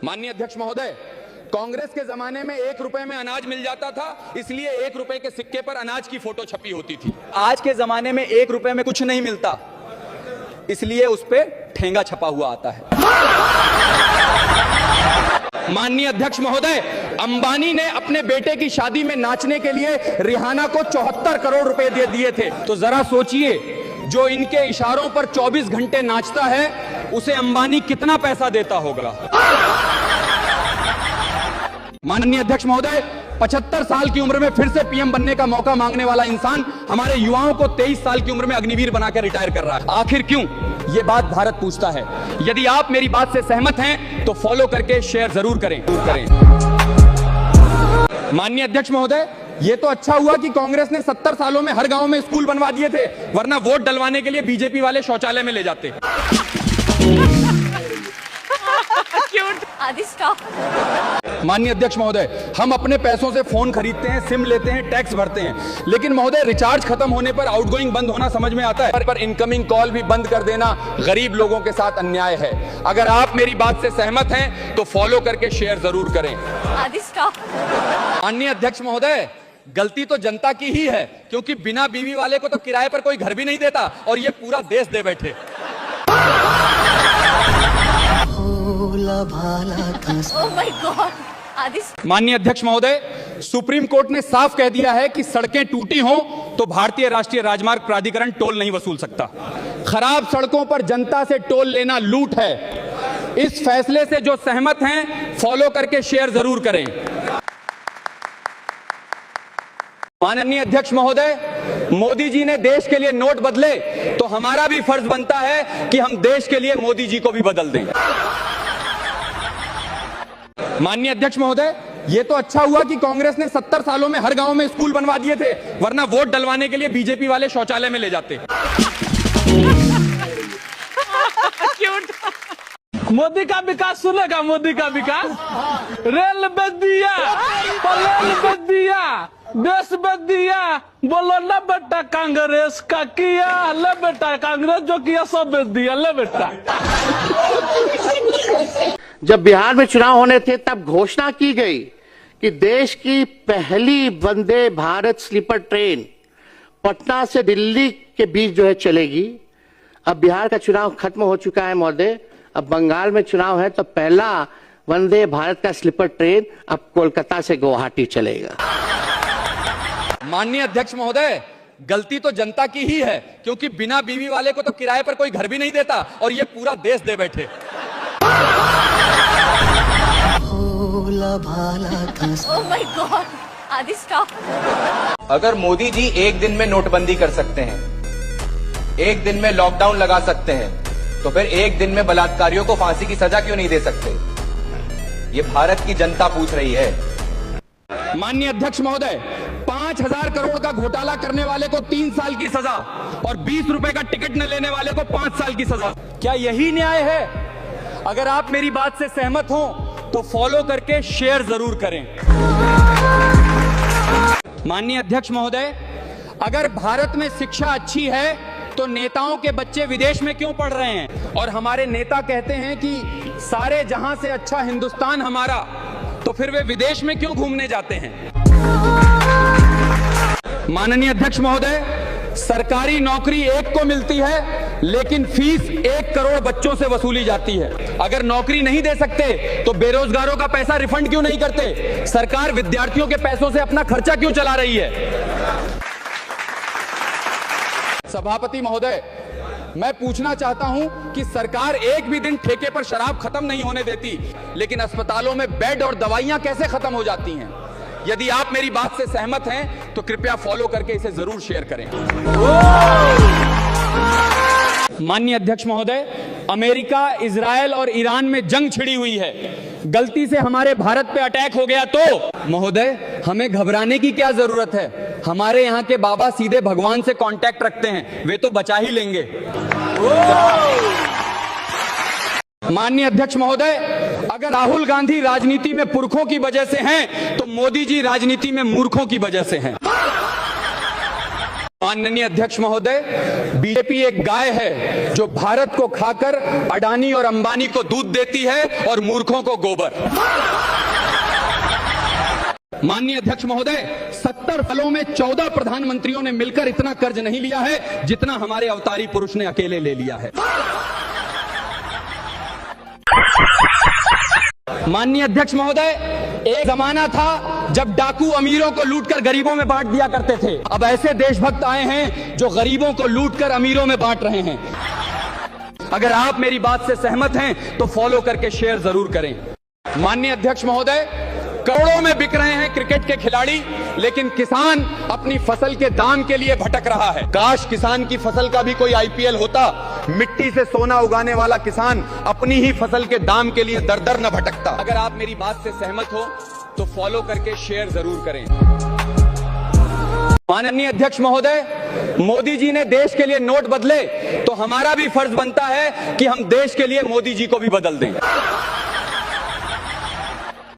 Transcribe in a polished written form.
माननीय अध्यक्ष महोदय, कांग्रेस के जमाने में 1 रुपए में अनाज मिल जाता था, इसलिए 1 रुपए के सिक्के पर अनाज की फोटो छपी होती थी। आज के जमाने में 1 रुपए में कुछ नहीं मिलता, इसलिए उस पे ठेंगा छपा हुआ आता है। माननीय अध्यक्ष महोदय, अंबानी ने अपने बेटे की शादी में नाचने के लिए रिहाना को 74 करोड़ रुपए दे दिए थे। तो जरा सोचिए, जो इनके इशारों पर 24 घंटे नाचता है, उसे अंबानी कितना पैसा देता होगा। माननीय अध्यक्ष महोदय, 75 साल की उम्र में फिर से पीएम बनने का मौका मांगने वाला इंसान हमारे युवाओं को 23 साल की उम्र में अग्निवीर बनाकर रिटायर कर रहा है। आखिर क्यों? ये बात भारत पूछता है। यदि आप मेरी बात से सहमत हैं तो फॉलो करके शेयर जरूर करें। माननीय अध्यक्ष महोदय, ये तो अच्छा हुआ कि कांग्रेस ने 70 सालों में हर गांव में स्कूल बनवा दिए थे, वरना वोट डलवाने के लिए बीजेपी वाले शौचालय में ले जाते। माननीय अध्यक्ष महोदय, हम अपने पैसों से फोन खरीदते हैं, सिम लेते हैं, टैक्स भरते हैं, लेकिन महोदय रिचार्ज खत्म होने पर आउटगोइंग बंद होना समझ में आता है, पर इनकमिंग कॉल भी बंद कर देना गरीब लोगों के साथ अन्याय है। अगर आप मेरी बात से सहमत हैं तो फॉलो करके शेयर जरूर करें। माननीय अध्यक्ष महोदय, गलती तो जनता की ही है, क्योंकि बिना बीवी वाले को तो किराए पर कोई घर भी नहीं देता, और ये पूरा देश दे बैठे। Oh my God! माननीय अध्यक्ष महोदय, सुप्रीम कोर्ट ने साफ कह दिया है कि सड़कें टूटी हों तो भारतीय राष्ट्रीय राजमार्ग प्राधिकरण टोल नहीं वसूल सकता। खराब सड़कों पर जनता से टोल लेना लूट है। इस फैसले से जो सहमत हैं, फॉलो करके शेयर जरूर करें। माननीय अध्यक्ष महोदय, मोदी जी ने देश के लिए नोट बदले, तो हमारा भी फर्ज बनता है कि हम देश के लिए मोदी जी को भी बदल दें। माननीय अध्यक्ष महोदय, ये तो अच्छा हुआ कि कांग्रेस ने 70 सालों में हर गांव में स्कूल बनवा दिए थे, वरना वोट डलवाने के लिए बीजेपी वाले शौचालय में ले जाते। मोदी का विकास सुनेगा? मोदी का विकास, रेल बेच दिया, पलेल बेच दिया, देश बेच दिया। बोलो ना बेटा कांग्रेस का किया, ले बेटा कांग्रेस जो किया सब बेच दिया, ले बेटा। जब बिहार में चुनाव होने थे तब घोषणा की गई कि देश की पहली वंदे भारत स्लीपर ट्रेन पटना से दिल्ली के बीच जो है चलेगी। अब बिहार का चुनाव खत्म हो चुका है महोदय, अब बंगाल में चुनाव है, तो पहला वंदे भारत का स्लीपर ट्रेन अब कोलकाता से गुवाहाटी चलेगा। माननीय अध्यक्ष महोदय, गलती तो जनता की ही है, क्योंकि बिना बीवी वाले को तो किराए पर कोई घर भी नहीं देता, और ये पूरा देश दे बैठे। Oh my God! आदि स्टॉप। अगर मोदी जी एक दिन में नोटबंदी कर सकते हैं, एक दिन में लॉकडाउन लगा सकते हैं, तो फिर एक दिन में बलात्कारियों को फांसी की सजा क्यों नहीं दे सकते? ये भारत की जनता पूछ रही है। माननीय अध्यक्ष महोदय, 5000 करोड़ का घोटाला करने वाले को 3 साल की सजा और 20 रुपए का टिकट न लेने वाले को 5 साल की सजा। क्या यही न्याय है? अगर आप मेरी बात से सहमत हो तो फॉलो करके शेयर जरूर करें। माननीय अध्यक्ष महोदय, अगर भारत में शिक्षा अच्छी है तो नेताओं के बच्चे विदेश में क्यों पढ़ रहे हैं? और हमारे नेता कहते हैं कि सारे जहां से अच्छा हिंदुस्तान हमारा, तो फिर वे विदेश में क्यों घूमने जाते हैं? माननीय अध्यक्ष महोदय, सरकारी नौकरी एक को मिलती है, लेकिन फीस 1 करोड़ बच्चों से वसूली जाती है। अगर नौकरी नहीं दे सकते तो बेरोजगारों का पैसा रिफंड क्यों नहीं करते? सरकार विद्यार्थियों के पैसों से अपना खर्चा क्यों चला रही है? सभापति महोदय, मैं पूछना चाहता हूं कि सरकार एक भी दिन ठेके पर शराब खत्म नहीं होने देती, लेकिन अस्पतालों में बेड और दवाइयां कैसे खत्म हो जाती हैं? यदि आप मेरी बात से सहमत हैं तो कृपया फॉलो करके इसे जरूर शेयर करें। माननीय अध्यक्ष महोदय, अमेरिका, इजरायल और ईरान में जंग छिड़ी हुई है। गलती से हमारे भारत पे अटैक हो गया तो महोदय हमें घबराने की क्या जरूरत है? हमारे यहाँ के बाबा सीधे भगवान से कांटेक्ट रखते हैं, वे तो बचा ही लेंगे। माननीय अध्यक्ष महोदय, अगर राहुल गांधी राजनीति में पुरखों की वजह से हैं, तो मोदी जी राजनीति में मूर्खों की वजह से हैं। माननीय अध्यक्ष महोदय, बीजेपी एक गाय है जो भारत को खाकर अडानी और अंबानी को दूध देती है और मूर्खों को गोबर। माननीय अध्यक्ष महोदय, 70 सालों में 14 प्रधानमंत्रियों ने मिलकर इतना कर्ज नहीं लिया है जितना हमारे अवतारी पुरुष ने अकेले ले लिया है। माननीय अध्यक्ष महोदय, एक जमाना था जब डाकू अमीरों को लूटकर गरीबों में बांट दिया करते थे। अब ऐसे देशभक्त आए हैं जो गरीबों को लूटकर अमीरों में बांट रहे हैं। अगर आप मेरी बात से सहमत हैं तो फॉलो करके शेयर जरूर करें। माननीय अध्यक्ष महोदय, करोड़ों में बिक रहे हैं क्रिकेट के खिलाड़ी, लेकिन किसान अपनी फसल के दाम के लिए भटक रहा है। काश किसान की फसल का भी कोई आईपीएल होता, मिट्टी से सोना उगाने वाला किसान अपनी ही फसल के दाम के लिए दर दर न भटकता। अगर आप मेरी बात से सहमत हो तो फॉलो करके शेयर जरूर करें। माननीय अध्यक्ष महोदय, मोदी जी ने देश के लिए नोट बदले तो हमारा भी फर्ज बनता है कि हम देश के लिए मोदी जी को भी बदल दें।